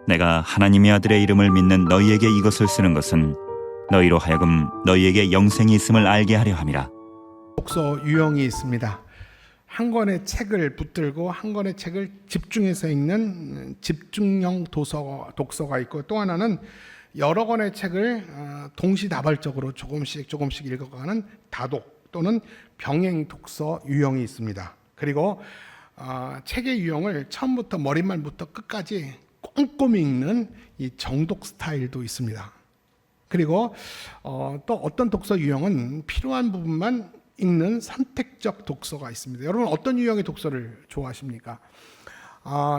내가 하나님의 아들의 이름을 믿는 너희에게 이것을 쓰는 것은 너희로 하여금 너희에게 영생이 있음을 알게 하려 함이라. 독서 유형이 있습니다. 한 권의 책을 붙들고 한 권의 책을 집중해서 읽는 집중형 독서가 있고, 또 하나는 여러 권의 책을 동시다발적으로 조금씩 읽어가는 다독 또는 병행 독서 유형이 있습니다. 그리고 책의 유형을 처음부터 머릿말부터 끝까지 꼼꼼히 읽는 이 정독 스타일도 있습니다. 그리고 또 어떤 독서 유형은 필요한 부분만 읽는 선택적 독서가 있습니다. 여러분 어떤 유형의 독서를 좋아하십니까?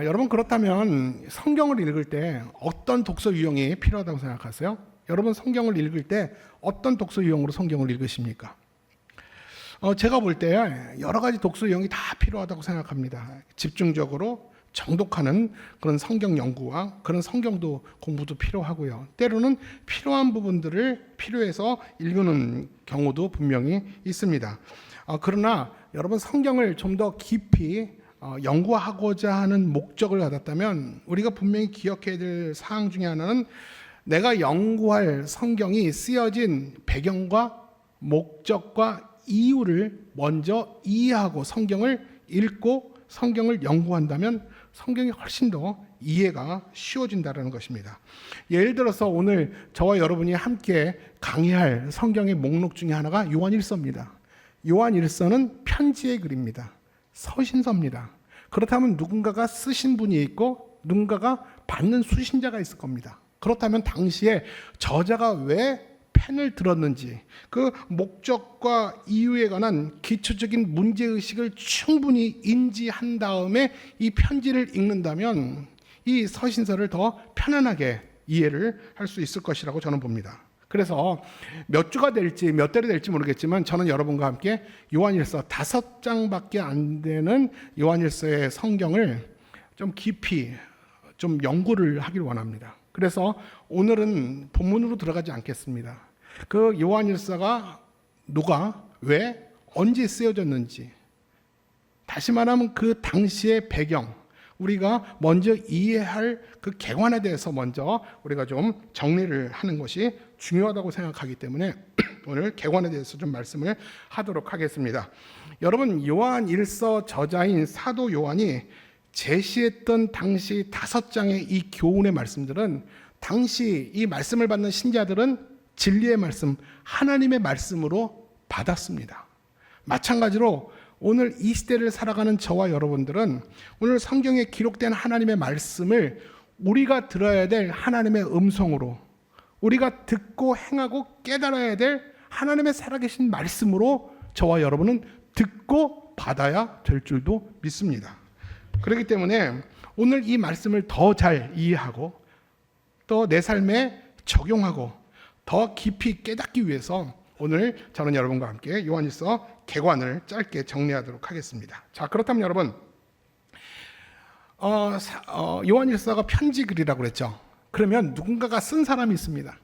여러분 그렇다면 성경을 읽을 때 어떤 독서 유형이 필요하다고 생각하세요? 여러분 성경을 읽을 때 어떤 독서 유형으로 성경을 읽으십니까? 제가 볼 때 여러 가지 독서 유형이 다 필요하다고 생각합니다. 집중적으로 정독하는 그런 성경 연구와 그런 성경도 공부도 필요하고요. 때로는 필요한 부분들을 필요해서 읽는 경우도 분명히 있습니다. 그러나 여러분 성경을 좀 더 깊이 연구하고자 하는 목적을 가졌다면 우리가 분명히 기억해야 될 사항 중에 하나는 내가 연구할 성경이 쓰여진 배경과 목적과 이유를 먼저 이해하고 성경을 읽고 성경을 연구한다면 성경이 훨씬 더 이해가 쉬워진다는 것입니다. 예를 들어서 오늘 저와 여러분이 함께 강의할 성경의 목록 중에 하나가 요한일서입니다. 요한일서는 편지의 글입니다. 서신서입니다. 그렇다면 누군가가 쓰신 분이 있고 누군가가 받는 수신자가 있을 겁니다. 그렇다면 당시에 저자가 왜 펜을 들었는지 그 목적과 이유에 관한 기초적인 문제의식을 충분히 인지한 다음에 이 편지를 읽는다면 이 서신서를 더 편안하게 이해를 할 수 있을 것이라고 저는 봅니다. 그래서 몇 주가 될지 몇 달이 될지 모르겠지만 저는 여러분과 함께 요한일서 5장밖에 안 되는 요한일서의 성경을 좀 깊이 좀 연구를 하길 원합니다. 그래서 오늘은 본문으로 들어가지 않겠습니다. 그 요한일서가 누가 왜 언제 쓰여졌는지, 다시 말하면 그 당시의 배경, 우리가 먼저 이해할 그 개관에 대해서 먼저 우리가 좀 정리를 하는 것이 중요하다고 생각하기 때문에 오늘 개관에 대해서 좀 말씀을 하도록 하겠습니다. 여러분 요한일서 저자인 사도 요한이 제시했던 당시 5장의 이 교훈의 말씀들은 당시 이 말씀을 받는 신자들은 진리의 말씀, 하나님의 말씀으로 받았습니다. 마찬가지로 오늘 이 시대를 살아가는 저와 여러분들은 오늘 성경에 기록된 하나님의 말씀을 우리가 들어야 될 하나님의 음성으로, 우리가 듣고 행하고 깨달아야 될 하나님의 살아계신 말씀으로 저와 여러분은 듣고 받아야 될 줄도 믿습니다. 그렇기 때문에 오늘 이 말씀을 더 잘 이해하고 또 내 삶에 적용하고 더 깊이 깨닫기 위해서 오늘 저는 여러분과 함께 요한일서 개관을 짧게 정리하도록 하겠습니다. 자, 그렇다면 여러분 요한일서가 편지글이라고 그랬죠. 그러면 누군가가 쓴 사람이 있습니다.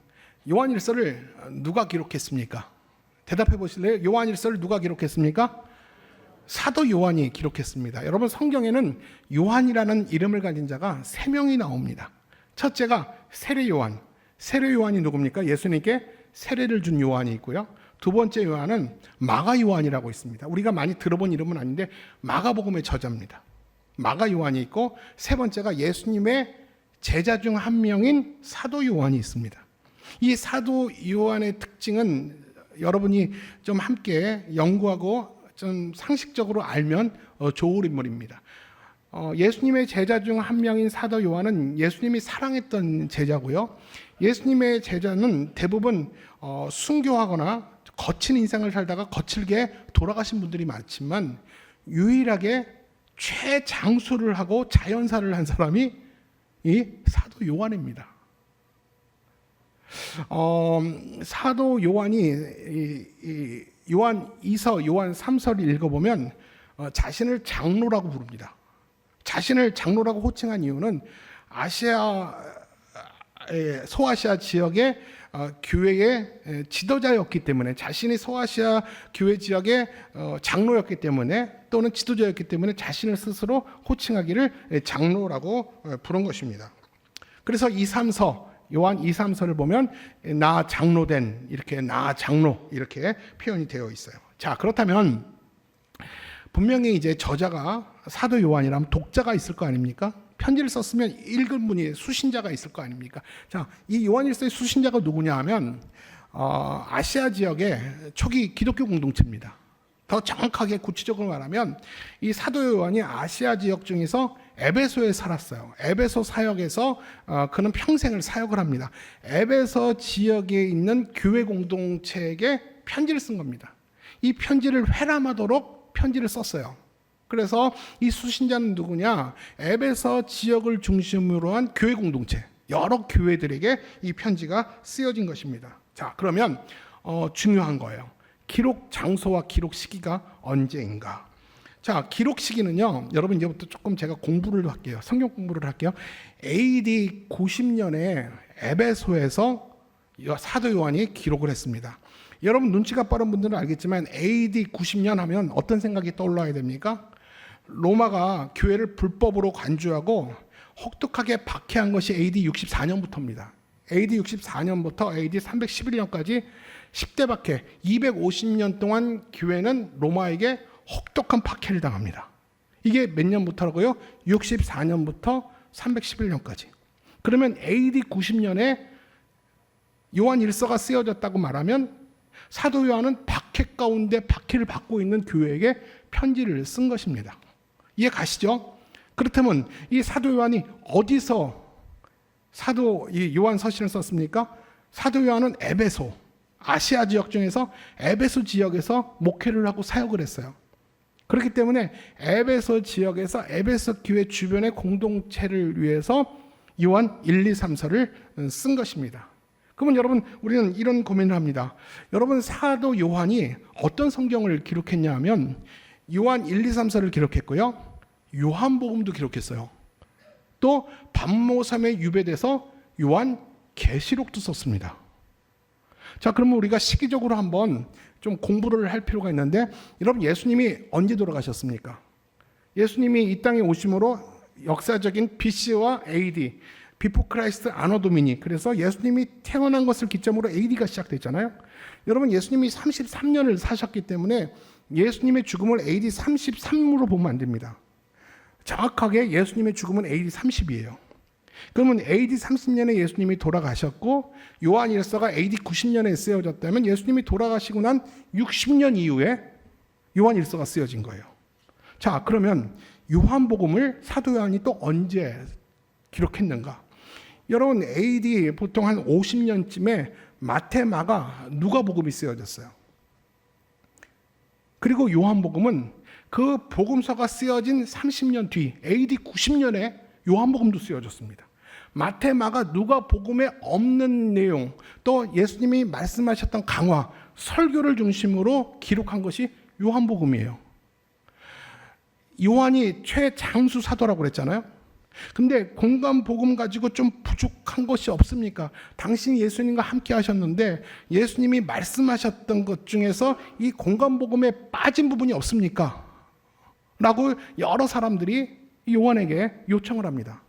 요한일서를 누가 기록했습니까? 대답해 보실래요? 요한일서를 누가 기록했습니까? 사도 요한이 기록했습니다. 여러분 성경에는 요한이라는 이름을 가진 자가 3명이 나옵니다. 첫째가 세례 요한. 세례 요한이 누굽니까? 예수님께 세례를 준 요한이 있고요. 두 번째 요한은 마가 요한이라고 있습니다. 우리가 많이 들어본 이름은 아닌데 마가복음의 저자입니다. 마가 요한이 있고 세 번째가 예수님의 제자 중 한 명인 사도 요한이 있습니다. 이 사도 요한의 특징은 여러분이 좀 함께 연구하고 좀 상식적으로 알면 좋을 인물입니다. 예수님의 제자 중 한 명인 사도 요한은 예수님이 사랑했던 제자고요. 예수님의 제자는 대부분 순교하거나 거친 인생을 살다가 거칠게 돌아가신 분들이 많지만 유일하게 최장수를 하고 자연사를 한 사람이 이 사도 요한입니다. 사도 요한이 요한 2서, 요한 3서를 읽어보면 자신을 장로라고 부릅니다. 자신을 장로라고 호칭한 이유는 소아시아 지역의 교회의 지도자였기 때문에, 자신이 소아시아 교회 지역의 장로였기 때문에 또는 지도자였기 때문에 자신을 스스로 호칭하기를 장로라고 부른 것입니다. 그래서 2, 3서 요한 2, 3서를 보면 나 장로된 이렇게 나 장로 이렇게 표현이 되어 있어요. 자, 그렇다면 분명히 이제 저자가 사도 요한이라면 독자가 있을 거 아닙니까? 편지를 썼으면 읽은 분이 수신자가 있을 거 아닙니까? 자, 이 요한일서의 수신자가 누구냐 하면 아시아 지역의 초기 기독교 공동체입니다. 더 정확하게 구체적으로 말하면 이 사도 요한이 아시아 지역 중에서 에베소에 살았어요. 에베소 사역에서 그는 평생을 사역을 합니다. 에베소 지역에 있는 교회 공동체에게 편지를 쓴 겁니다. 이 편지를 회람하도록 편지를 썼어요. 그래서 이 수신자는 누구냐? 에베소 지역을 중심으로 한 교회 공동체, 여러 교회들에게 이 편지가 쓰여진 것입니다. 자, 그러면 중요한 거예요. 기록 장소와 기록 시기가 언제인가? 자, 기록 시기는요, 여러분 이제부터 조금 제가 공부를 할게요. 성경 공부를 할게요. AD 90년에 에베소에서 사도 요한이 기록을 했습니다. 여러분 눈치가 빠른 분들은 알겠지만 AD 90년 하면 어떤 생각이 떠올라야 됩니까? 로마가 교회를 불법으로 간주하고 혹독하게 박해한 것이 AD 64년부터입니다. AD 64년부터 AD 311년까지 10대 박해, 250년 동안 교회는 로마에게 혹독한 박해를 당합니다. 이게 몇 년부터라고요? 64년부터 311년까지. 그러면 AD 90년에 요한 일서가 쓰여졌다고 말하면 사도 요한은 박해 가운데 박해를 받고 있는 교회에게 편지를 쓴 것입니다. 이해 가시죠? 그렇다면 이 사도 요한이 어디서 이 요한 서신을 썼습니까? 사도 요한은 에베소, 아시아 지역 중에서 에베소 지역에서 목회를 하고 사역을 했어요. 그렇기 때문에 에베소 지역에서 에베소 교회 주변의 공동체를 위해서 요한 1, 2, 3서를 쓴 것입니다. 그러면 여러분, 우리는 이런 고민을 합니다. 여러분, 사도 요한이 어떤 성경을 기록했냐 하면 요한 1, 2, 3서를 기록했고요. 요한복음도 기록했어요. 또 반모섬에 유배돼서 요한 계시록도 썼습니다. 자, 그러면 우리가 시기적으로 한번 좀 공부를 할 필요가 있는데, 여러분 예수님이 언제 돌아가셨습니까? 예수님이 이 땅에 오심으로 역사적인 BC와 AD, 비포 크라이스트 아노 도미니, 그래서 예수님이 태어난 것을 기점으로 AD가 시작됐잖아요. 여러분 예수님이 33년을 사셨기 때문에 예수님의 죽음을 AD 33으로 보면 안 됩니다. 정확하게 예수님의 죽음은 AD 30이에요. 그러면 AD 30년에 예수님이 돌아가셨고 요한 일서가 AD 90년에 쓰여졌다면 예수님이 돌아가시고 난 60년 이후에 요한 일서가 쓰여진 거예요. 자, 그러면 요한복음을 사도 요한이 또 언제 기록했는가? 여러분 AD 보통 한 50년쯤에 마태, 마가, 누가복음이 쓰여졌어요. 그리고 요한복음은 그 복음서가 쓰여진 30년 뒤 AD 90년에 요한복음도 쓰여졌습니다. 마태, 마가, 누가복음에 없는 내용, 또 예수님이 말씀하셨던 강화, 설교를 중심으로 기록한 것이 요한복음이에요. 요한이 최장수 사도라고 그랬잖아요. 근데 공간복음 가지고 좀 부족한 것이 없습니까? 당신이 예수님과 함께 하셨는데 예수님이 말씀하셨던 것 중에서 이 공간복음에 빠진 부분이 없습니까? 라고 여러 사람들이 요한에게 요청을 합니다.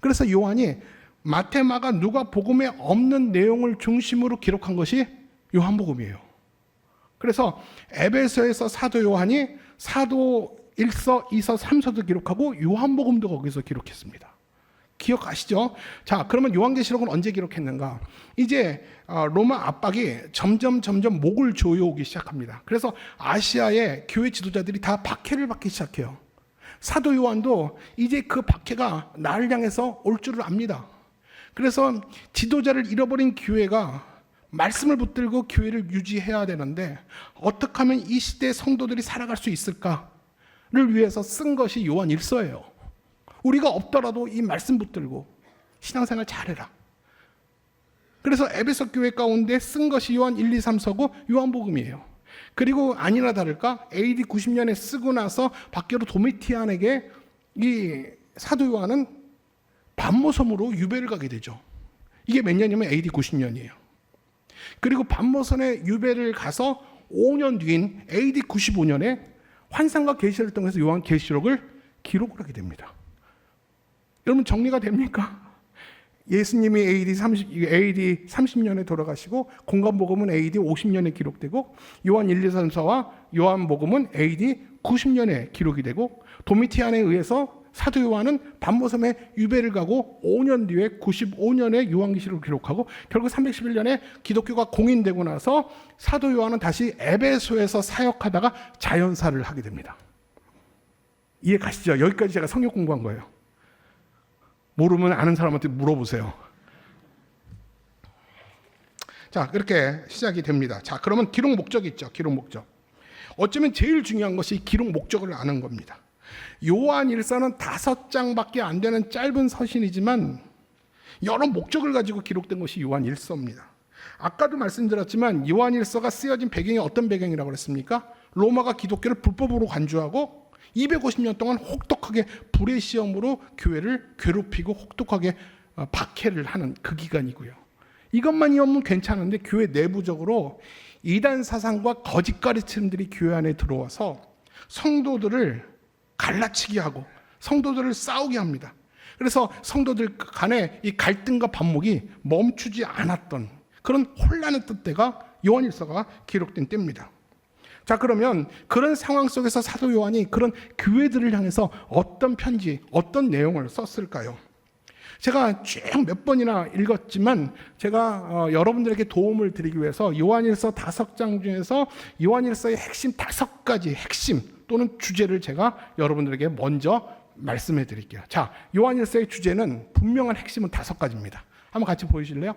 그래서 요한이 마태, 마가, 누가복음에 없는 내용을 중심으로 기록한 것이 요한복음이에요. 그래서 에베소에서 사도 요한이 사도 1서, 2서, 3서도 기록하고 요한복음도 거기서 기록했습니다. 기억하시죠? 자, 그러면 요한계시록은 언제 기록했는가? 이제 로마 압박이 점점 목을 조여오기 시작합니다. 그래서 아시아의 교회 지도자들이 다 박해를 받기 시작해요. 사도 요한도 이제 그 박해가 나를 향해서 올 줄을 압니다. 그래서 지도자를 잃어버린 교회가 말씀을 붙들고 교회를 유지해야 되는데 어떻게 하면 이 시대의 성도들이 살아갈 수 있을까를 위해서 쓴 것이 요한 일서예요. 우리가 없더라도 이 말씀 붙들고 신앙생활 잘해라. 그래서 에베소 교회 가운데 쓴 것이 요한 1, 2, 3서고 요한복음이에요. 그리고 아니나 다를까 AD 90년에 쓰고 나서 밖으로 도미티안에게 이 사도 요한은 반모섬으로 유배를 가게 되죠. 이게 몇 년이면 AD 90년이에요. 그리고 반모섬에 유배를 가서 5년 뒤인 AD 95년에 환상과 계시를 통해서 요한 계시록을 기록을 하게 됩니다. 여러분 정리가 됩니까? 예수님이 AD 30년에 돌아가시고 공간복음은 AD 50년에 기록되고 요한 1, 2, 3서와 요한복음은 AD 90년에 기록이 되고 도미티안에 의해서 사도 요한은 반모섬에 유배를 가고 5년 뒤에 95년에 요한계시록을 기록하고 결국 311년에 기독교가 공인되고 나서 사도 요한은 다시 에베소에서 사역하다가 자연사를 하게 됩니다. 이해 가시죠? 여기까지 제가 성경 공부한 거예요. 모르면 아는 사람한테 물어보세요. 자, 그렇게 시작이 됩니다. 자, 그러면 기록 목적이 있죠. 기록 목적. 어쩌면 제일 중요한 것이 기록 목적을 아는 겁니다. 요한일서는 5장밖에 안 되는 짧은 서신이지만 여러 목적을 가지고 기록된 것이 요한일서입니다. 아까도 말씀드렸지만 요한일서가 쓰여진 배경이 어떤 배경이라고 그랬습니까? 로마가 기독교를 불법으로 간주하고 250년 동안 혹독하게 불의 시험으로 교회를 괴롭히고 혹독하게 박해를 하는 그 기간이고요. 이것만이면 괜찮은데 교회 내부적으로 이단 사상과 거짓 가르침들이 교회 안에 들어와서 성도들을 갈라치게 하고 성도들을 싸우게 합니다. 그래서 성도들 간에 이 갈등과 반목이 멈추지 않았던 그런 혼란했던 때가 요한일서가 기록된 때입니다. 자, 그러면 그런 상황 속에서 사도 요한이 그런 교회들을 향해서 어떤 편지, 어떤 내용을 썼을까요? 제가 쭉 몇 번이나 읽었지만 제가 여러분들에게 도움을 드리기 위해서 요한일서 5장 중에서 요한일서의 핵심 5가지 핵심 또는 주제를 제가 여러분들에게 먼저 말씀해 드릴게요. 자, 요한일서의 주제는 분명한 핵심은 5가지입니다. 한번 같이 보이실래요?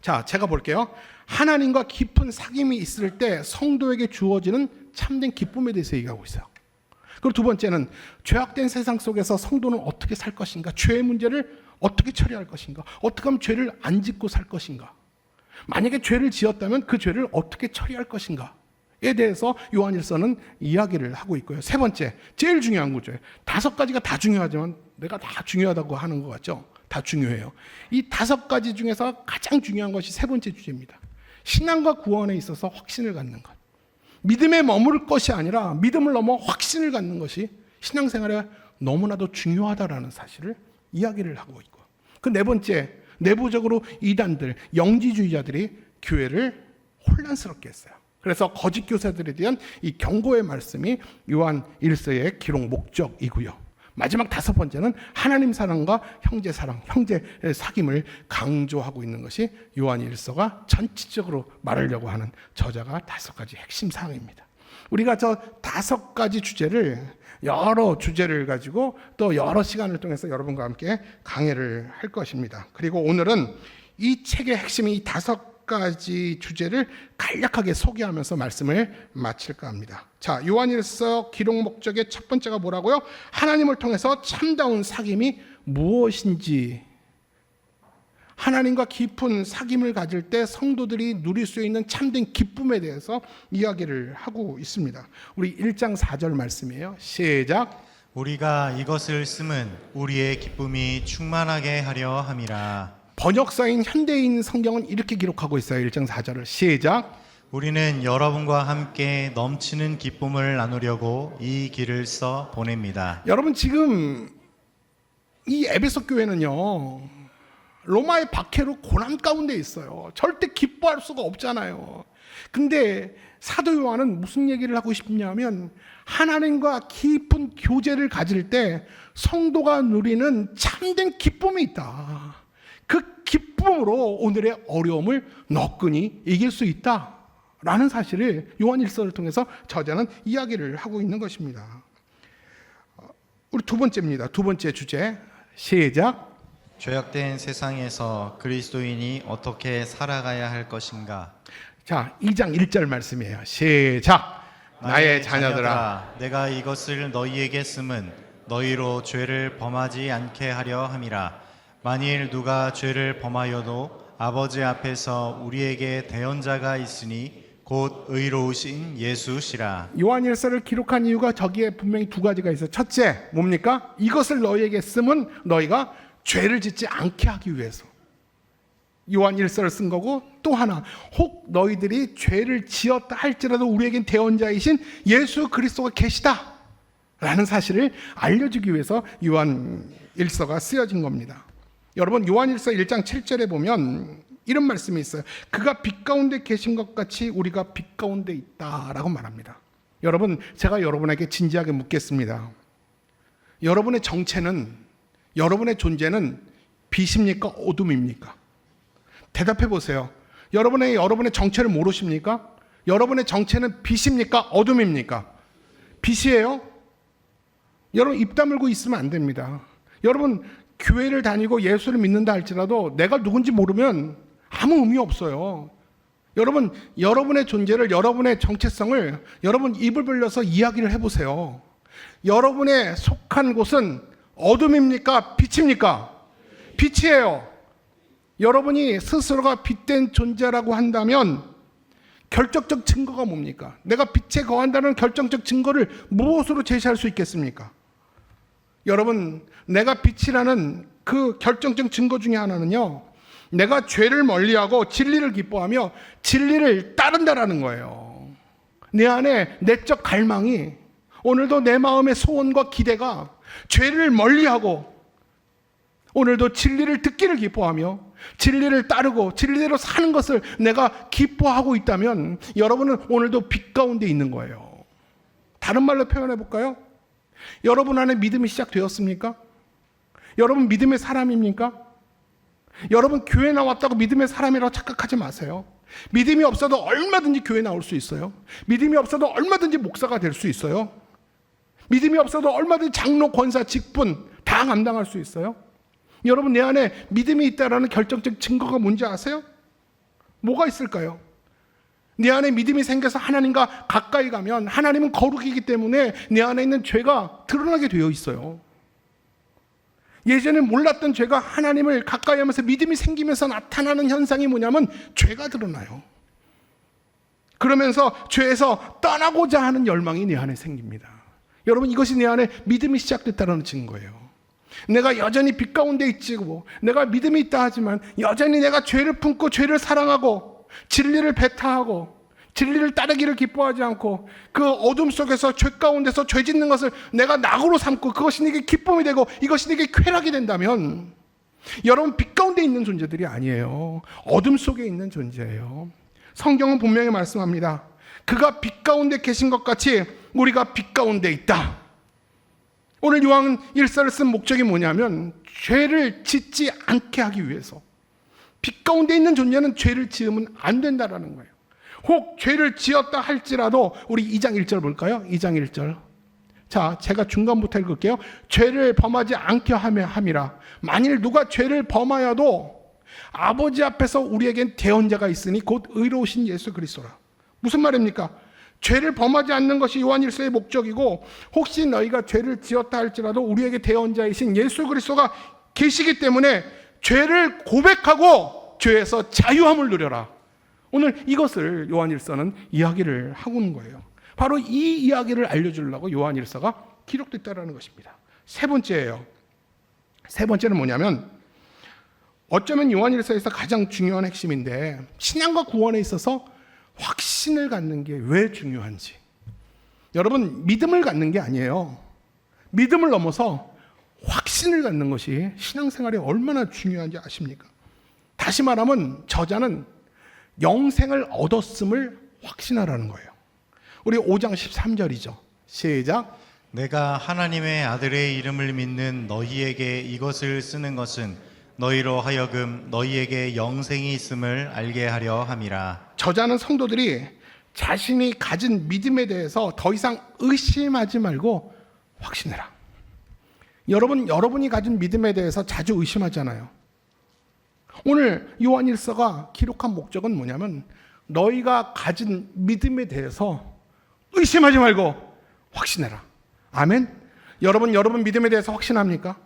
자, 제가 볼게요. 하나님과 깊은 사귐이 있을 때 성도에게 주어지는 참된 기쁨에 대해서 얘기하고 있어요. 그리고 두 번째는 죄악된 세상 속에서 성도는 어떻게 살 것인가, 죄의 문제를 어떻게 처리할 것인가, 어떻게 하면 죄를 안 짓고 살 것인가, 만약에 죄를 지었다면 그 죄를 어떻게 처리할 것인가에 대해서 요한일서는 이야기를 하고 있고요. 세 번째, 제일 중요한 거죠. 5가지가 다 중요하지만 내가 다 중요하다고 하는 것 같죠? 다 중요해요. 이 5가지 중에서 가장 중요한 것이 세 번째 주제입니다. 신앙과 구원에 있어서 확신을 갖는 것. 믿음에 머무를 것이 아니라 믿음을 넘어 확신을 갖는 것이 신앙생활에 너무나도 중요하다라는 사실을 이야기를 하고 있고, 그 네 번째, 내부적으로 이단들, 영지주의자들이 교회를 혼란스럽게 했어요. 그래서 거짓 교사들에 대한 이 경고의 말씀이 요한 1서의 기록 목적이고요. 마지막 5번째는 하나님 사랑과 형제 사랑, 형제 사귐을 강조하고 있는 것이 요한 1서가 전체적으로 말하려고 하는 저자가 5가지 핵심 사항입니다. 우리가 저 5가지 주제를, 여러 주제를 가지고 또 여러 시간을 통해서 여러분과 함께 강해를 할 것입니다. 그리고 오늘은 이 책의 핵심이 이 5가지 주제를 간략하게 소개하면서 말씀을 마칠까 합니다. 자, 요한일서 기록 목적의 첫 번째가 뭐라고요? 하나님을 통해서 참다운 사귐이 무엇인지, 하나님과 깊은 사귐을 가질 때 성도들이 누릴 수 있는 참된 기쁨에 대해서 이야기를 하고 있습니다. 우리 1장 4절 말씀이에요. 시작. 우리가 이것을 쓰면 우리의 기쁨이 충만하게 하려 함이라. 번역서인 현대인 성경은 이렇게 기록하고 있어요. 1장 4절을 시작. 우리는 여러분과 함께 넘치는 기쁨을 나누려고 이 길을 써 보냅니다. 여러분, 지금 이 에베소 교회는요, 로마의 박해로 고난 가운데 있어요. 절대 기뻐할 수가 없잖아요. 근데 사도 요한은 무슨 얘기를 하고 싶냐면 하나님과 깊은 교제를 가질 때 성도가 누리는 참된 기쁨이 있다. 그 기쁨으로 오늘의 어려움을 너끈히 이길 수 있다라는 사실을 요한일서를 통해서 저자는 이야기를 하고 있는 것입니다. 우리 두 번째입니다. 두 번째 주제 시작. 죄악된 세상에서 그리스도인이 어떻게 살아가야 할 것인가. 자, 2장 1절 말씀이에요. 시작. 나의 자녀들아, 내가 이것을 너희에게 쓰면 너희로 죄를 범하지 않게 하려 함이라. 만일 누가 죄를 범하여도 아버지 앞에서 우리에게 대언자가 있으니 곧 의로우신 예수시라. 요한일서를 기록한 이유가 저기에 분명히 2가지가 있어요. 첫째, 뭡니까? 이것을 너희에게 쓰면 너희가 죄를 짓지 않게 하기 위해서 요한일서를 쓴 거고, 또 하나, 혹 너희들이 죄를 지었다 할지라도 우리에겐 대언자이신 예수 그리스도가 계시다 라는 사실을 알려주기 위해서 요한일서가 쓰여진 겁니다. 여러분 요한일서 1장 7절에 보면 이런 말씀이 있어요. 그가 빛 가운데 계신 것 같이 우리가 빛 가운데 있다라고 말합니다. 여러분, 제가 여러분에게 진지하게 묻겠습니다. 여러분의 정체는, 여러분의 존재는 빛입니까? 어둠입니까? 대답해 보세요. 여러분의 정체를 모르십니까? 여러분의 정체는 빛입니까? 어둠입니까? 빛이에요. 여러분 입 다물고 있으면 안 됩니다. 여러분 교회를 다니고 예수를 믿는다 할지라도 내가 누군지 모르면 아무 의미 없어요. 여러분, 여러분의 존재를, 여러분의 정체성을 여러분 입을 벌려서 이야기를 해보세요. 여러분의 속한 곳은 어둠입니까? 빛입니까? 빛이에요. 여러분이 스스로가 빛된 존재라고 한다면 결정적 증거가 뭡니까? 내가 빛에 거한다는 결정적 증거를 무엇으로 제시할 수 있겠습니까? 여러분, 내가 빛이라는 그 결정적 증거 중에 하나는요, 내가 죄를 멀리하고 진리를 기뻐하며 진리를 따른다라는 거예요. 내 안에 내적 갈망이, 오늘도 내 마음의 소원과 기대가 죄를 멀리하고 오늘도 진리를 듣기를 기뻐하며 진리를 따르고 진리대로 사는 것을 내가 기뻐하고 있다면 여러분은 오늘도 빛 가운데 있는 거예요. 다른 말로 표현해 볼까요? 여러분 안에 믿음이 시작되었습니까? 여러분 믿음의 사람입니까? 여러분 교회 나왔다고 믿음의 사람이라고 착각하지 마세요. 믿음이 없어도 얼마든지 교회 나올 수 있어요. 믿음이 없어도 얼마든지 목사가 될 수 있어요. 믿음이 없어도 얼마든지 장로, 권사, 직분 다 감당할 수 있어요. 여러분 내 안에 믿음이 있다라는 결정적 증거가 뭔지 아세요? 뭐가 있을까요? 내 안에 믿음이 생겨서 하나님과 가까이 가면 하나님은 거룩이기 때문에 내 안에 있는 죄가 드러나게 되어 있어요. 예전에 몰랐던 죄가 하나님을 가까이 하면서 믿음이 생기면서 나타나는 현상이 뭐냐면 죄가 드러나요. 그러면서 죄에서 떠나고자 하는 열망이 내 안에 생깁니다. 여러분 이것이 내 안에 믿음이 시작됐다는 증거예요. 내가 여전히 빛 가운데 있지고 내가 믿음이 있다 하지만 여전히 내가 죄를 품고 죄를 사랑하고 진리를 배타하고 진리를 따르기를 기뻐하지 않고 그 어둠 속에서 죄 가운데서 죄 짓는 것을 내가 낙으로 삼고 그것이 내게 기쁨이 되고 이것이 내게 쾌락이 된다면 여러분 빛 가운데 있는 존재들이 아니에요. 어둠 속에 있는 존재예요. 성경은 분명히 말씀합니다. 그가 빛 가운데 계신 것 같이 우리가 빛 가운데 있다. 오늘 요한 일서를 쓴 목적이 뭐냐면 죄를 짓지 않게 하기 위해서. 빛 가운데 있는 존재는 죄를 지으면 안 된다라는 거예요. 혹 죄를 지었다 할지라도 우리 2장 1절 볼까요? 2장 1절. 자, 제가 중간부터 읽을게요. 죄를 범하지 않게 함이라. 만일 누가 죄를 범하여도 아버지 앞에서 우리에겐 대언자가 있으니 곧 의로우신 예수 그리스도라. 무슨 말입니까? 죄를 범하지 않는 것이 요한일서의 목적이고 혹시 너희가 죄를 지었다 할지라도 우리에게 대언자이신 예수 그리스도가 계시기 때문에 죄를 고백하고 죄에서 자유함을 누려라. 오늘 이것을 요한일서는 이야기를 하고 있는 거예요. 바로 이 이야기를 알려주려고 요한일서가 기록됐다는 것입니다. 세 번째예요. 세 번째는 뭐냐면 어쩌면 요한일서에서 가장 중요한 핵심인데 신앙과 구원에 있어서 확신을 갖는 게 왜 중요한지. 여러분 믿음을 갖는 게 아니에요. 믿음을 넘어서 확신을 갖는 것이 신앙생활에 얼마나 중요한지 아십니까? 다시 말하면 저자는 영생을 얻었음을 확신하라는 거예요. 우리 5장 13절이죠. 시작. 내가 하나님의 아들의 이름을 믿는 너희에게 이것을 쓰는 것은 너희로 하여금 너희에게 영생이 있음을 알게 하려 함이라. 저자는 성도들이 자신이 가진 믿음에 대해서 더 이상 의심하지 말고 확신해라. 여러분이 가진 믿음에 대해서 자주 의심하잖아요. 오늘 요한일서가 기록한 목적은 뭐냐면 너희가 가진 믿음에 대해서 의심하지 말고 확신해라. 아멘. 여러분 믿음에 대해서 확신합니까?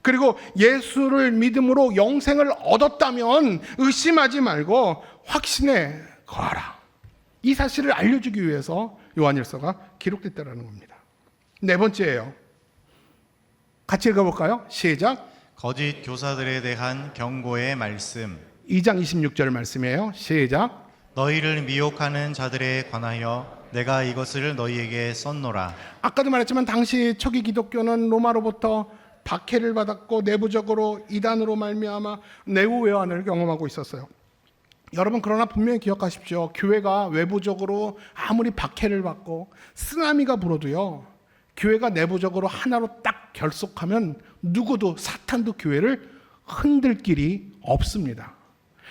그리고 예수를 믿음으로 영생을 얻었다면 의심하지 말고 확신에 거하라. 이 사실을 알려주기 위해서 요한일서가 기록됐다는 겁니다. 네 번째예요. 같이 읽어볼까요? 시작. 거짓 교사들에 대한 경고의 말씀. 2장 26절 말씀이에요. 시작. 너희를 미혹하는 자들에 관하여 내가 이것을 너희에게 썼노라. 아까도 말했지만 당시 초기 기독교는 로마로부터 박해를 받았고 내부적으로 이단으로 말미암아 내후 외환을 경험하고 있었어요. 여러분, 그러나 분명히 기억하십시오. 교회가 외부적으로 아무리 박해를 받고 쓰나미가 불어도요, 교회가 내부적으로 하나로 딱 결속하면 누구도, 사탄도 교회를 흔들 길이 없습니다.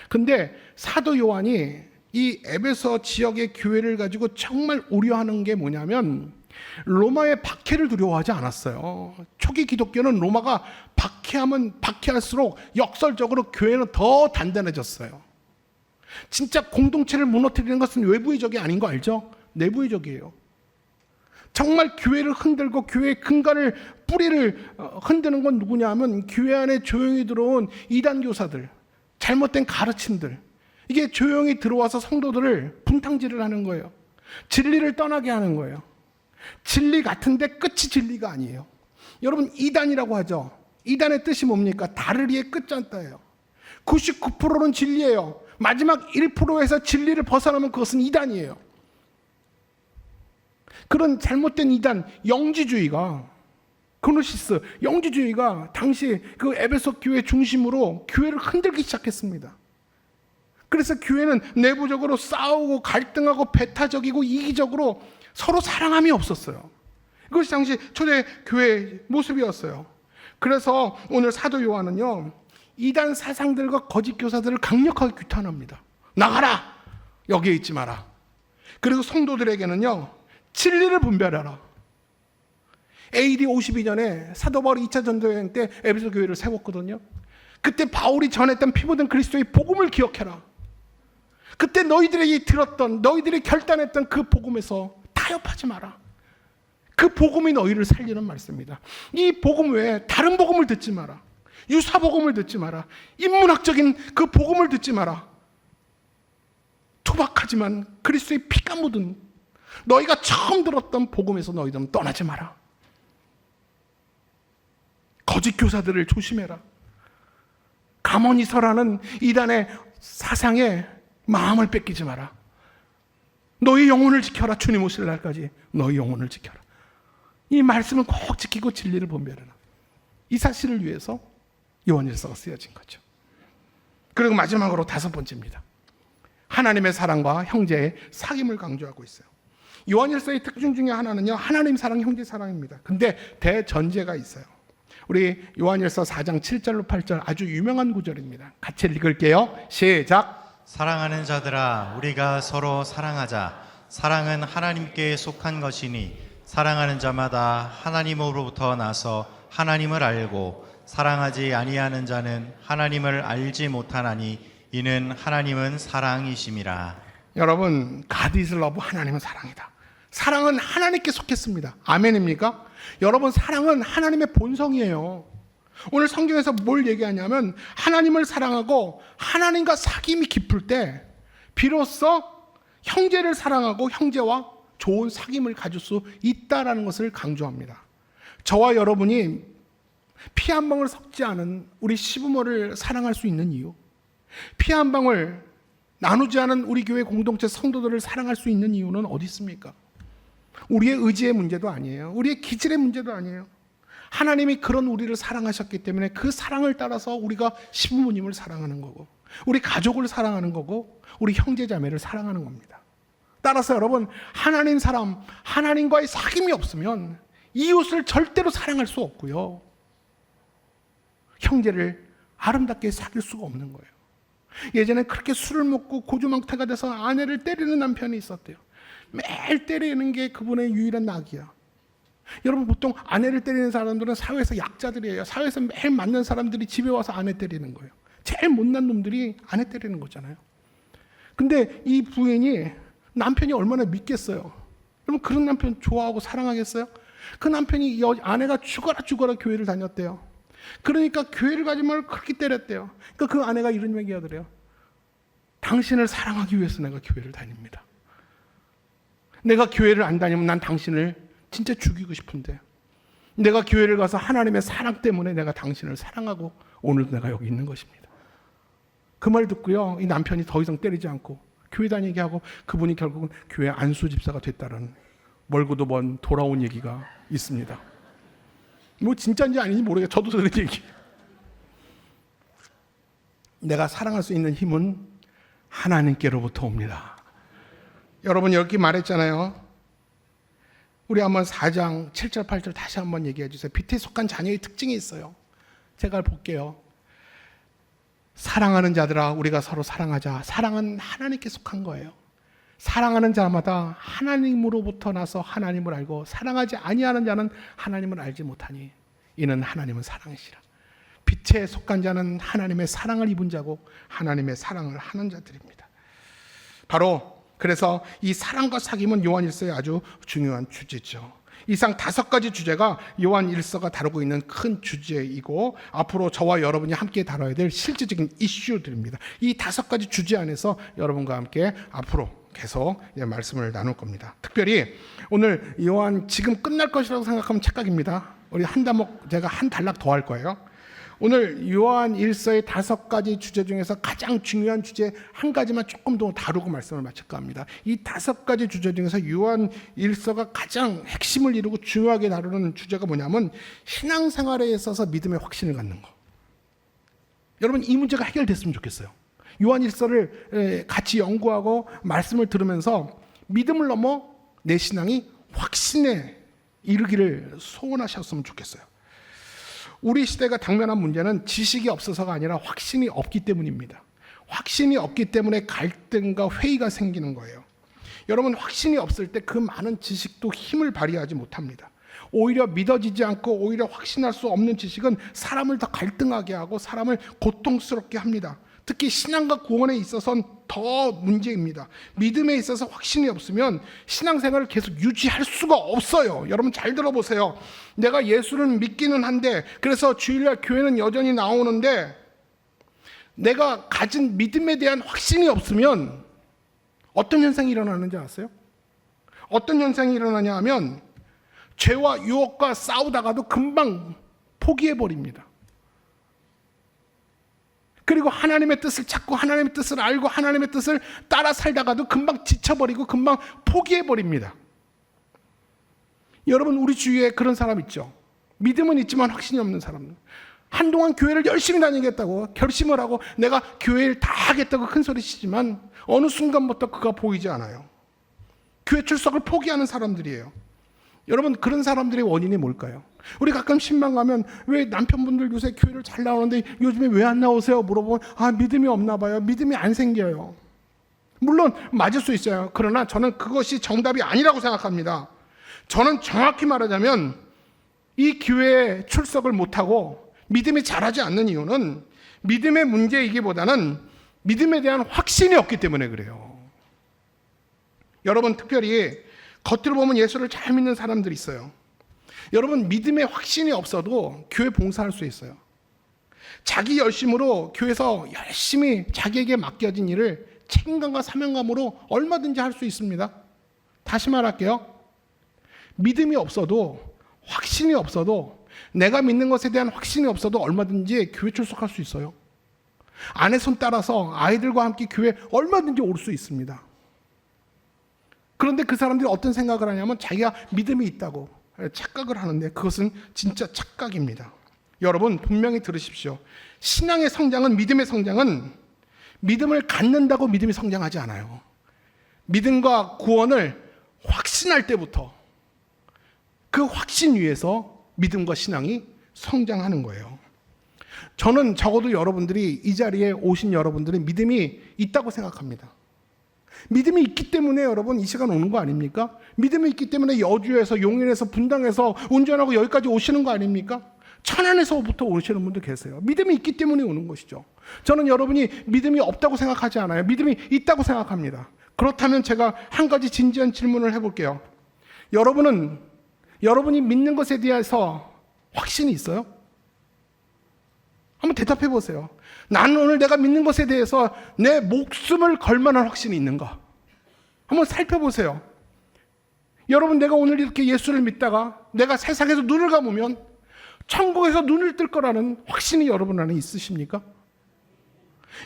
근데 사도 요한이 이 에베소 지역의 교회를 가지고 정말 우려하는 게 뭐냐면, 로마의 박해를 두려워하지 않았어요. 초기 기독교는 로마가 박해하면 박해할수록 역설적으로 교회는 더 단단해졌어요. 진짜 공동체를 무너뜨리는 것은 외부의 적이 아닌 거 알죠? 내부의 적이에요. 정말 교회를 흔들고 교회의 근간을, 뿌리를 흔드는 건 누구냐 하면 교회 안에 조용히 들어온 이단 교사들, 잘못된 가르침들, 이게 조용히 들어와서 성도들을 분탕질을 하는 거예요. 진리를 떠나게 하는 거예요. 진리 같은데 끝이 진리가 아니에요. 여러분, 이단이라고 하죠. 이단의 뜻이 뭡니까? 다르리의 끝잔다예요. 99%는 진리예요. 마지막 1%에서 진리를 벗어나면 그것은 이단이에요. 그런 잘못된 이단, 영지주의가, 그노시스, 영지주의가 당시 그 에베소 교회 중심으로 교회를 흔들기 시작했습니다. 그래서 교회는 내부적으로 싸우고 갈등하고 배타적이고 이기적으로 서로 사랑함이 없었어요. 그것이 당시 초대 교회의 모습이었어요. 그래서 오늘 사도 요한은요, 이단 사상들과 거짓 교사들을 강력하게 규탄합니다. 나가라! 여기에 있지 마라. 그리고 성도들에게는요, 진리를 분별하라. AD 52년에 사도 바울이 2차 전도여행 때 에베소 교회를 세웠거든요. 그때 바울이 전했던 피 묻은 그리스도의 복음을 기억해라. 그때 너희들에게 들었던, 너희들이 결단했던 그 복음에서 타협하지 마라. 그 복음이 너희를 살리는 말씀입니다. 이 복음 외에 다른 복음을 듣지 마라. 유사 복음을 듣지 마라. 인문학적인 그 복음을 듣지 마라. 투박하지만 그리스도의 피가 묻은 너희가 처음 들었던 복음에서 너희들은 떠나지 마라. 거짓 교사들을 조심해라. 가모니서라는 이단의 사상에 마음을 뺏기지 마라. 너희 영혼을 지켜라. 주님 오실 날까지 너희 영혼을 지켜라. 이 말씀을 꼭 지키고 진리를 분별해라. 이 사실을 위해서 요한일서가 쓰여진 거죠. 그리고 마지막으로 5번째입니다. 하나님의 사랑과 형제의 사귐을 강조하고 있어요. 요한일서의 특징 중에 하나는요, 하나님 사랑, 형제 사랑입니다. 근데 대전제가 있어요. 우리 요한일서 4장 7절로 8절 아주 유명한 구절입니다. 같이 읽을게요. 시작. 사랑하는 자들아, 우리가 서로 사랑하자. 사랑은 하나님께 속한 것이니 사랑하는 자마다 하나님으로부터 나서 하나님을 알고 사랑하지 아니하는 자는 하나님을 알지 못하나니 이는 하나님은 사랑이심이라. 여러분, God is love, 하나님은 사랑이다. 사랑은 하나님께 속했습니다. 아멘입니까? 여러분, 사랑은 하나님의 본성이에요. 오늘 성경에서 뭘 얘기하냐면 하나님을 사랑하고 하나님과 사귐이 깊을 때 비로소 형제를 사랑하고 형제와 좋은 사귐을 가질 수 있다라는 것을 강조합니다. 저와 여러분이 피 한 방울 섞지 않은 우리 시부모를 사랑할 수 있는 이유, 피 한 방울 나누지 않은 우리 교회 공동체 성도들을 사랑할 수 있는 이유는 어디 있습니까? 우리의 의지의 문제도 아니에요. 우리의 기질의 문제도 아니에요. 하나님이 그런 우리를 사랑하셨기 때문에 그 사랑을 따라서 우리가 시부모님을 사랑하는 거고, 우리 가족을 사랑하는 거고, 우리 형제 자매를 사랑하는 겁니다. 따라서 여러분, 하나님 사람, 하나님과의 사귐이 없으면 이웃을 절대로 사랑할 수 없고요, 형제를 아름답게 사귈 수가 없는 거예요. 예전에 그렇게 술을 먹고 고주망태가 돼서 아내를 때리는 남편이 있었대요. 매일 때리는 게 그분의 유일한 낙이야. 여러분, 보통 아내를 때리는 사람들은 사회에서 약자들이에요. 사회에서 매일 만난 사람들이 집에 와서 아내 때리는 거예요. 제일 못난 놈들이 아내 때리는 거잖아요. 근데 이 부인이 남편이 얼마나 믿겠어요? 여러분, 그런 남편 좋아하고 사랑하겠어요? 그 남편이 아내가 죽어라 교회를 다녔대요. 그러니까 교회를 가지 말고 그렇게 때렸대요. 그러니까 그 아내가 이런 얘기 하더래요. 당신을 사랑하기 위해서 내가 교회를 다닙니다. 내가 교회를 안 다니면 난 당신을 진짜 죽이고 싶은데, 내가 교회를 가서 하나님의 사랑 때문에 내가 당신을 사랑하고 오늘도 내가 여기 있는 것입니다. 그 말 듣고요, 이 남편이 더 이상 때리지 않고 교회 다니게 하고 그분이 결국은 교회 안수 집사가 됐다는 멀고도 먼 돌아온 얘기가 있습니다. 뭐 진짜인지 아닌지 모르겠어요. 저도 그런 얘기. 내가 사랑할 수 있는 힘은 하나님께로부터 옵니다. 여러분 여기 말했잖아요. 우리 한번 4장 7절 8절 다시 한번 얘기해 주세요. 빛에 속한 자녀의 특징이 있어요. 제가 볼게요. 사랑하는 자들아 우리가 서로 사랑하자. 사랑은 하나님께 속한 거예요. 사랑하는 자마다 하나님으로부터 나서 하나님을 알고 사랑하지 아니하는 자는 하나님을 알지 못하니 이는 하나님은 사랑이시라. 빛에 속한 자는 하나님의 사랑을 입은 자고 하나님의 사랑을 하는 자들입니다. 바로 그래서 이 사랑과 사귐은 요한일서의 아주 중요한 주제죠. 이상 5가지 주제가 요한일서가 다루고 있는 큰 주제이고 앞으로 저와 여러분이 함께 다뤄야 될 실질적인 이슈들입니다. 이 5가지 주제 안에서 여러분과 함께 앞으로 계속 말씀을 나눌 겁니다. 특별히 오늘 요한 지금 끝날 것이라고 생각하면 착각입니다. 우리 한 대목 제가 한 단락 더 할 거예요. 오늘 요한 1서의 5가지 주제 중에서 가장 중요한 주제 한 가지만 조금 더 다루고 말씀을 마칠까 합니다. 이 5가지 주제 중에서 요한 1서가 가장 핵심을 이루고 중요하게 다루는 주제가 뭐냐면 신앙생활에 있어서 믿음의 확신을 갖는 거. 여러분 이 문제가 해결됐으면 좋겠어요. 요한 1서를 같이 연구하고 말씀을 들으면서 믿음을 넘어 내 신앙이 확신에 이르기를 소원하셨으면 좋겠어요. 우리 시대가 당면한 문제는 지식이 없어서가 아니라 확신이 없기 때문입니다. 확신이 없기 때문에 갈등과 회의가 생기는 거예요. 여러분 확신이 없을 때 그 많은 지식도 힘을 발휘하지 못합니다. 오히려 믿어지지 않고 오히려 확신할 수 없는 지식은 사람을 더 갈등하게 하고 사람을 고통스럽게 합니다. 특히 신앙과 구원에 있어서는 더 문제입니다. 믿음에 있어서 확신이 없으면 신앙생활을 계속 유지할 수가 없어요. 여러분 잘 들어보세요. 내가 예수를 믿기는 한데 그래서 주일날 교회는 여전히 나오는데 내가 가진 믿음에 대한 확신이 없으면 어떤 현상이 일어나는지 아세요? 어떤 현상이 일어나냐 하면 죄와 유혹과 싸우다가도 금방 포기해버립니다. 그리고 하나님의 뜻을 찾고 하나님의 뜻을 알고 하나님의 뜻을 따라 살다가도 금방 지쳐버리고 금방 포기해버립니다. 여러분 우리 주위에 그런 사람 있죠. 믿음은 있지만 확신이 없는 사람. 한동안 교회를 열심히 다니겠다고 결심을 하고 내가 교회를 다 하겠다고 큰 소리 치지만 어느 순간부터 그가 보이지 않아요. 교회 출석을 포기하는 사람들이에요. 여러분 그런 사람들의 원인이 뭘까요? 우리 가끔 신방 가면 왜 남편분들 요새 교회를 잘 나오는데 요즘에 왜 안 나오세요? 물어보면 믿음이 없나 봐요. 믿음이 안 생겨요. 물론 맞을 수 있어요. 그러나 저는 그것이 정답이 아니라고 생각합니다. 저는 정확히 말하자면 이 교회에 출석을 못하고 믿음이 자라지 않는 이유는 믿음의 문제이기보다는 믿음에 대한 확신이 없기 때문에 그래요. 여러분 특별히 겉으로 보면 예수를 잘 믿는 사람들이 있어요. 여러분 믿음의 확신이 없어도 교회 봉사할 수 있어요. 자기 열심으로 교회에서 열심히 자기에게 맡겨진 일을 책임감과 사명감으로 얼마든지 할 수 있습니다. 다시 말할게요. 믿음이 없어도 확신이 없어도 내가 믿는 것에 대한 확신이 없어도 얼마든지 교회 출석할 수 있어요. 아내 손 따라서 아이들과 함께 교회 얼마든지 올 수 있습니다. 그런데 그 사람들이 어떤 생각을 하냐면 자기가 믿음이 있다고 착각을 하는데 그것은 진짜 착각입니다. 여러분 분명히 들으십시오. 신앙의 성장은 믿음의 성장은 믿음을 갖는다고 믿음이 성장하지 않아요. 믿음과 구원을 확신할 때부터 그 확신 위에서 믿음과 신앙이 성장하는 거예요. 저는 적어도 여러분들이 이 자리에 오신 여러분들이 믿음이 있다고 생각합니다. 믿음이 있기 때문에 여러분 이 시간 오는 거 아닙니까? 믿음이 있기 때문에 여주에서 용인에서 분당에서 운전하고 여기까지 오시는 거 아닙니까? 천안에서부터 오시는 분도 계세요. 믿음이 있기 때문에 오는 것이죠. 저는 여러분이 믿음이 없다고 생각하지 않아요. 믿음이 있다고 생각합니다. 그렇다면 제가 한 가지 진지한 질문을 해볼게요. 여러분이 믿는 것에 대해서 확신이 있어요? 한번 대답해 보세요. 나는 오늘 내가 믿는 것에 대해서 내 목숨을 걸 만한 확신이 있는가? 한번 살펴보세요. 여러분 내가 오늘 이렇게 예수를 믿다가 내가 세상에서 눈을 감으면 천국에서 눈을 뜰 거라는 확신이 여러분 안에 있으십니까?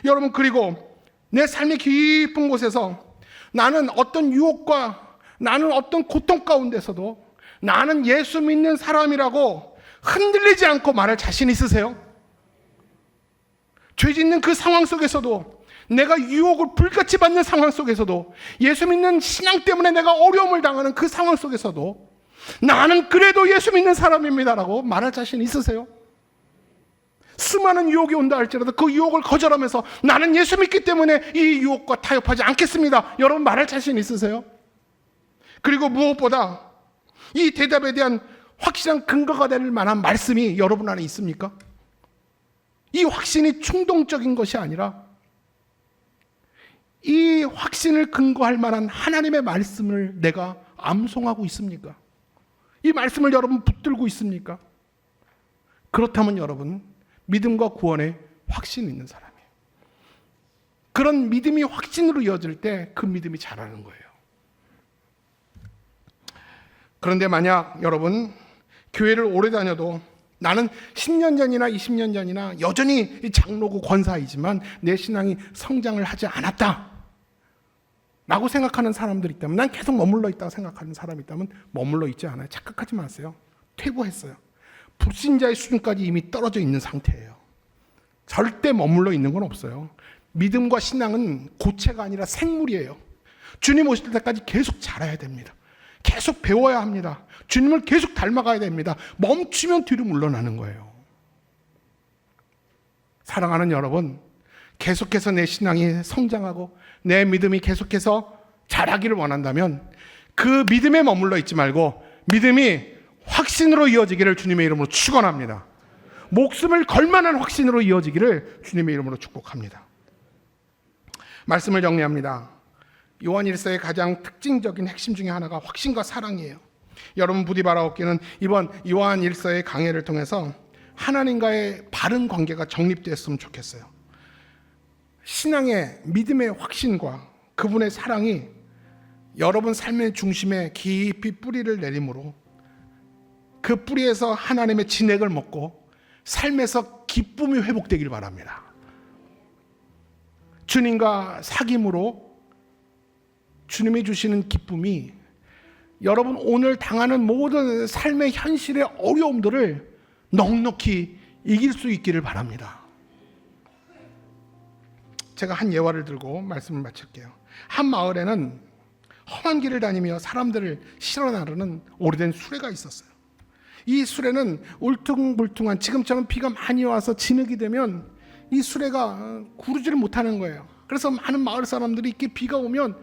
여러분 그리고 내 삶의 깊은 곳에서 나는 어떤 유혹과 나는 어떤 고통 가운데서도 나는 예수 믿는 사람이라고 흔들리지 않고 말할 자신 있으세요? 죄 짓는 그 상황 속에서도, 내가 유혹을 불같이 받는 상황 속에서도, 예수 믿는 신앙 때문에 내가 어려움을 당하는 그 상황 속에서도 나는 그래도 예수 믿는 사람입니다라고 말할 자신 있으세요? 수많은 유혹이 온다 할지라도 그 유혹을 거절하면서 나는 예수 믿기 때문에 이 유혹과 타협하지 않겠습니다, 여러분 말할 자신 있으세요? 그리고 무엇보다 이 대답에 대한 확실한 근거가 될 만한 말씀이 여러분 안에 있습니까? 이 확신이 충동적인 것이 아니라 이 확신을 근거할 만한 하나님의 말씀을 내가 암송하고 있습니까? 이 말씀을 여러분 붙들고 있습니까? 그렇다면 여러분, 믿음과 구원에 확신이 있는 사람이에요. 그런 믿음이 확신으로 이어질 때 그 믿음이 자라는 거예요. 그런데 만약 여러분 교회를 오래 다녀도 나는 10년 전이나 20년 전이나 여전히 장로고 권사이지만 내 신앙이 성장을 하지 않았다 라고 생각하는 사람들이 있다면, 난 계속 머물러 있다고 생각하는 사람이 있다면 머물러 있지 않아요. 착각하지 마세요. 퇴보했어요. 불신자의 수준까지 이미 떨어져 있는 상태예요. 절대 머물러 있는 건 없어요. 믿음과 신앙은 고체가 아니라 생물이에요. 주님 오실 때까지 계속 자라야 됩니다. 계속 배워야 합니다. 주님을 계속 닮아가야 됩니다. 멈추면 뒤로 물러나는 거예요. 사랑하는 여러분, 계속해서 내 신앙이 성장하고 내 믿음이 계속해서 자라기를 원한다면 그 믿음에 머물러 있지 말고 믿음이 확신으로 이어지기를 주님의 이름으로 축원합니다. 목숨을 걸 만한 확신으로 이어지기를 주님의 이름으로 축복합니다. 말씀을 정리합니다. 요한 1서의 가장 특징적인 핵심 중에 하나가 확신과 사랑이에요. 여러분 부디 바라옵기는 이번 요한 1서의 강해를 통해서 하나님과의 바른 관계가 정립되었으면 좋겠어요. 신앙의 믿음의 확신과 그분의 사랑이 여러분 삶의 중심에 깊이 뿌리를 내림으로 그 뿌리에서 하나님의 진액을 먹고 삶에서 기쁨이 회복되길 바랍니다. 주님과 사귐으로 주님이 주시는 기쁨이 여러분 오늘 당하는 모든 삶의 현실의 어려움들을 넉넉히 이길 수 있기를 바랍니다. 제가 한 예화를 들고 말씀을 마칠게요. 한 마을에는 험한 길을 다니며 사람들을 실어 나르는 오래된 수레가 있었어요. 이 수레는 울퉁불퉁한, 지금처럼 비가 많이 와서 진흙이 되면 이 수레가 구르지를 못하는 거예요. 그래서 많은 마을 사람들이 이렇게 비가 오면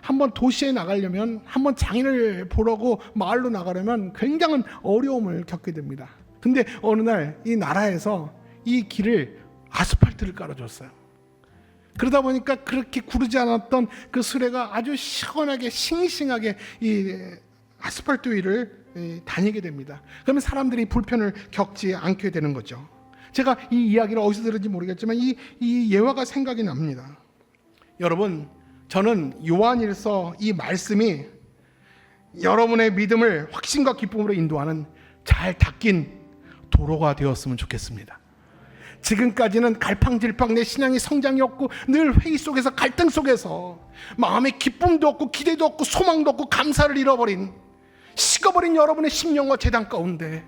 한번 도시에 나가려면, 한번 장인을 보려고 마을로 나가려면 굉장한 어려움을 겪게 됩니다. 근데 어느 날 이 나라에서 이 길을 아스팔트를 깔아줬어요. 그러다 보니까 그렇게 구르지 않았던 그 수레가 아주 시원하게 싱싱하게 이 아스팔트 위를 다니게 됩니다. 그러면 사람들이 불편을 겪지 않게 되는 거죠. 제가 이 이야기를 어디서 들은지 모르겠지만 이 예화가 생각이 납니다. 여러분, 저는 요한일서 이 말씀이 여러분의 믿음을 확신과 기쁨으로 인도하는 잘 닦인 도로가 되었으면 좋겠습니다. 지금까지는 갈팡질팡 내 신앙이 성장이 없고 늘 회의 속에서 갈등 속에서 마음에 기쁨도 없고 기대도 없고 소망도 없고 감사를 잃어버린, 식어버린 여러분의 심령과 재단 가운데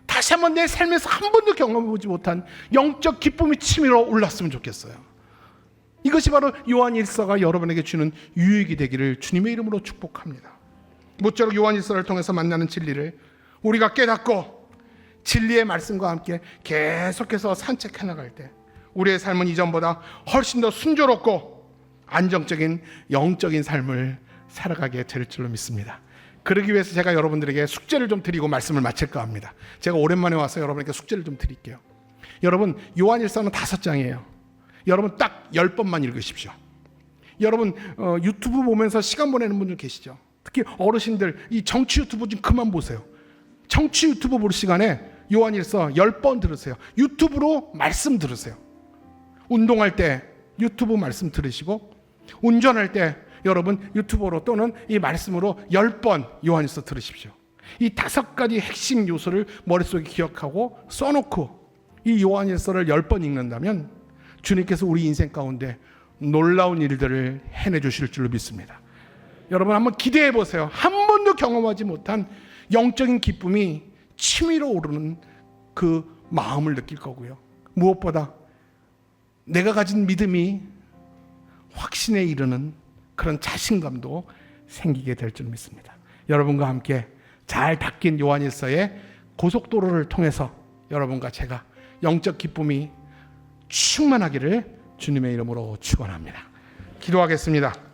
다시 한번 내 삶에서 한 번도 경험해보지 못한 영적 기쁨이 치밀어 올랐으면 좋겠어요. 이것이 바로 요한 1서가 여러분에게 주는 유익이 되기를 주님의 이름으로 축복합니다. 모쪼록 요한 1서를 통해서 만나는 진리를 우리가 깨닫고 진리의 말씀과 함께 계속해서 산책해 나갈 때 우리의 삶은 이전보다 훨씬 더 순조롭고 안정적인 영적인 삶을 살아가게 될 줄로 믿습니다. 그러기 위해서 제가 여러분들에게 숙제를 좀 드리고 말씀을 마칠까 합니다. 제가 오랜만에 와서 여러분에게 숙제를 좀 드릴게요. 여러분, 요한일서는 5장이에요. 여러분 딱 10번만 읽으십시오. 여러분 유튜브 보면서 시간 보내는 분들 계시죠? 특히 어르신들 이 정치 유튜브 좀 그만 보세요. 정치 유튜브 볼 시간에 요한일서 10번 들으세요. 유튜브로 말씀 들으세요. 운동할 때 유튜브 말씀 들으시고, 운전할 때 여러분 유튜브로 또는 이 말씀으로 10번 요한일서 들으십시오. 이 5가지 핵심 요소를 머릿속에 기억하고 써놓고 이 요한일서를 10번 읽는다면 주님께서 우리 인생 가운데 놀라운 일들을 해내주실 줄로 믿습니다. 여러분 한번 기대해 보세요. 한 번도 경험하지 못한 영적인 기쁨이 치밀어 오르는 그 마음을 느낄 거고요. 무엇보다 내가 가진 믿음이 확신에 이르는 그런 자신감도 생기게 될 줄 믿습니다. 여러분과 함께 잘 닦인 요한일서의 고속도로를 통해서 여러분과 제가 영적 기쁨이 충만하기를 주님의 이름으로 축원합니다. 기도하겠습니다.